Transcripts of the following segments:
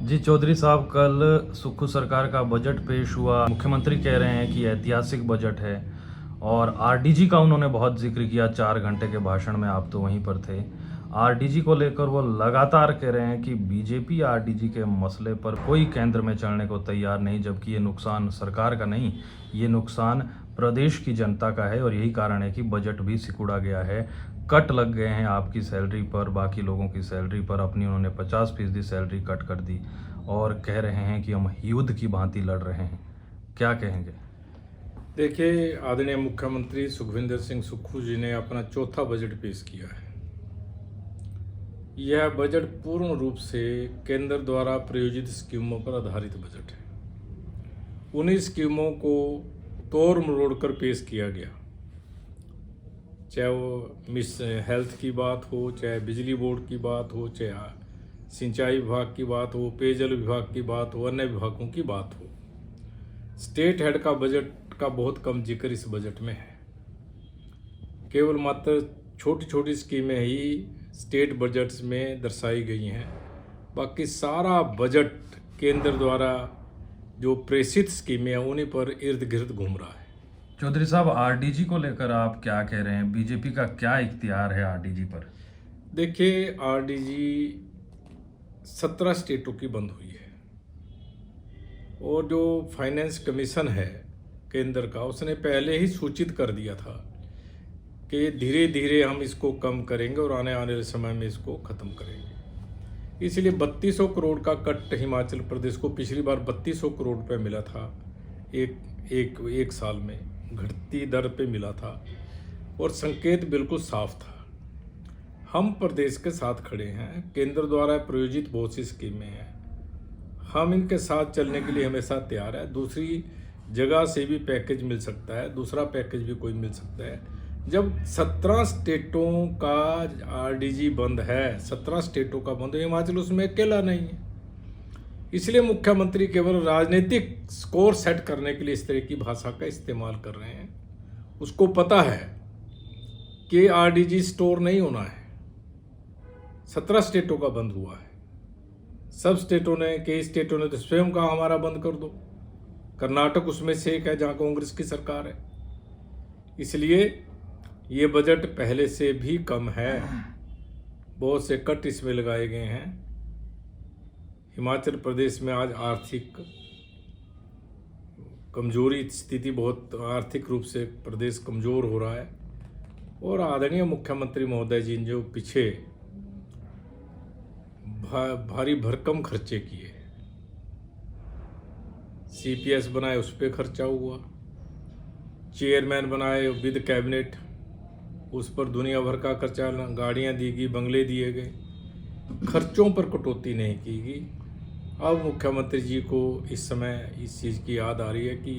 जी चौधरी साहब, कल सुक्खू सरकार का बजट पेश हुआ। मुख्यमंत्री कह रहे हैं कि ऐतिहासिक बजट है और आरडीजी का उन्होंने बहुत जिक्र किया 4 घंटे के भाषण में। आप तो वहीं पर थे। आरडीजी को लेकर वो लगातार कह रहे हैं कि बीजेपी आरडीजी के मसले पर कोई केंद्र में चलने को तैयार नहीं, जबकि ये नुकसान सरकार का नहीं, ये नुकसान प्रदेश की जनता का है और यही कारण है कि बजट भी सिकुड़ा गया है। कट लग गए हैं आपकी सैलरी पर, बाकी लोगों की सैलरी पर। अपनी उन्होंने 50% सैलरी कट कर दी और कह रहे हैं कि हम युद्ध की भांति लड़ रहे हैं। क्या कहेंगे? देखिए, आदरणीय मुख्यमंत्री सुखविंदर सिंह सुक्खू जी ने अपना चौथा बजट पेश किया है। यह बजट पूर्ण रूप से केंद्र द्वारा प्रायोजित स्कीमों पर आधारित बजट है। उन्हीं स्कीमों को तोड़ मरोड़ कर पेश किया गया, चाहे वो मिस हेल्थ की बात हो, चाहे बिजली बोर्ड की बात हो, चाहे सिंचाई विभाग की बात हो, पेयजल विभाग की बात हो, अन्य विभागों की बात हो। स्टेट हेड का बजट का बहुत कम जिक्र इस बजट में है। केवल मात्र छोटी छोटी स्कीमें ही स्टेट बजट्स में दर्शाई गई हैं। बाकी सारा बजट केंद्र द्वारा जो प्रेषित स्कीमें हैं उन्हीं पर इर्द गिर्द घूम रहा है। चौधरी साहब, आरडीजी को लेकर आप क्या कह रहे हैं? बीजेपी का क्या इख्तियार है आरडीजी पर? देखिए, आरडीजी 17 स्टेटों की बंद हुई है और जो फाइनेंस कमीशन है केंद्र का, उसने पहले ही सूचित कर दिया था कि धीरे धीरे हम इसको कम करेंगे और आने वाले समय में इसको ख़त्म करेंगे। इसलिए 3200 करोड़ का कट हिमाचल प्रदेश को पिछली बार 3200 करोड़ रुपये मिला था, एक साल में घटती दर पे मिला था और संकेत बिल्कुल साफ था। हम प्रदेश के साथ खड़े हैं। केंद्र द्वारा प्रायोजित बहुत सी स्कीमें हैं, हम इनके साथ चलने के लिए हमेशा तैयार है। दूसरी जगह से भी पैकेज मिल सकता है, दूसरा पैकेज भी कोई मिल सकता है। जब 17 स्टेटों का आरडीजी बंद है, 17 स्टेटों का बंद है, हिमाचल उसमें अकेला नहीं है। इसलिए मुख्यमंत्री केवल राजनीतिक स्कोर सेट करने के लिए इस तरह की भाषा का इस्तेमाल कर रहे हैं। उसको पता है कि आरडीजी स्टोर नहीं होना है। 17 स्टेटों का बंद हुआ है। सब स्टेटों ने, कई स्टेटों ने तो स्वयं कहा हमारा बंद कर दो। कर्नाटक उसमें से एक है जहाँ कांग्रेस की सरकार है। इसलिए ये बजट पहले से भी कम है। बहुत से कट इसमें लगाए गए हैं। हिमाचल प्रदेश में आज आर्थिक कमजोरी स्थिति, बहुत आर्थिक रूप से प्रदेश कमज़ोर हो रहा है और आदरणीय मुख्यमंत्री महोदय जी ने जो पीछे भारी भरकम खर्चे किए, सीपीएस बनाए उस पर खर्चा हुआ, चेयरमैन बनाए विद कैबिनेट उस पर दुनिया भर का खर्चा, गाड़ियां दी गई, बंगले दिए गए, खर्चों पर कटौती नहीं की गई। अब मुख्यमंत्री जी को इस समय इस चीज़ की याद आ रही है कि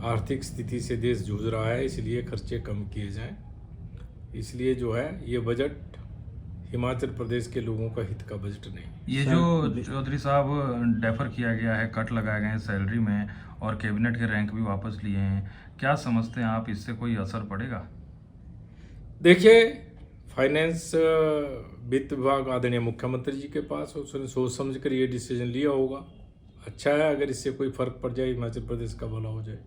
आर्थिक स्थिति से देश जूझ रहा है, इसलिए खर्चे कम किए जाएं। इसलिए जो है ये बजट हिमाचल प्रदेश के लोगों का हित का बजट नहीं। ये जो चौधरी साहब डेफर किया गया है, कट लगाए गए हैं सैलरी में और कैबिनेट के रैंक भी वापस लिए हैं, क्या समझते हैं आप, इससे कोई असर पड़ेगा? देखिए, फाइनेंस वित्त विभाग आदरणीय मुख्यमंत्री जी के पास, उसने सोच समझ कर ये डिसीजन लिया होगा। अच्छा है, अगर इससे कोई फर्क पड़ जाए, हिमाचल प्रदेश का भला हो जाए।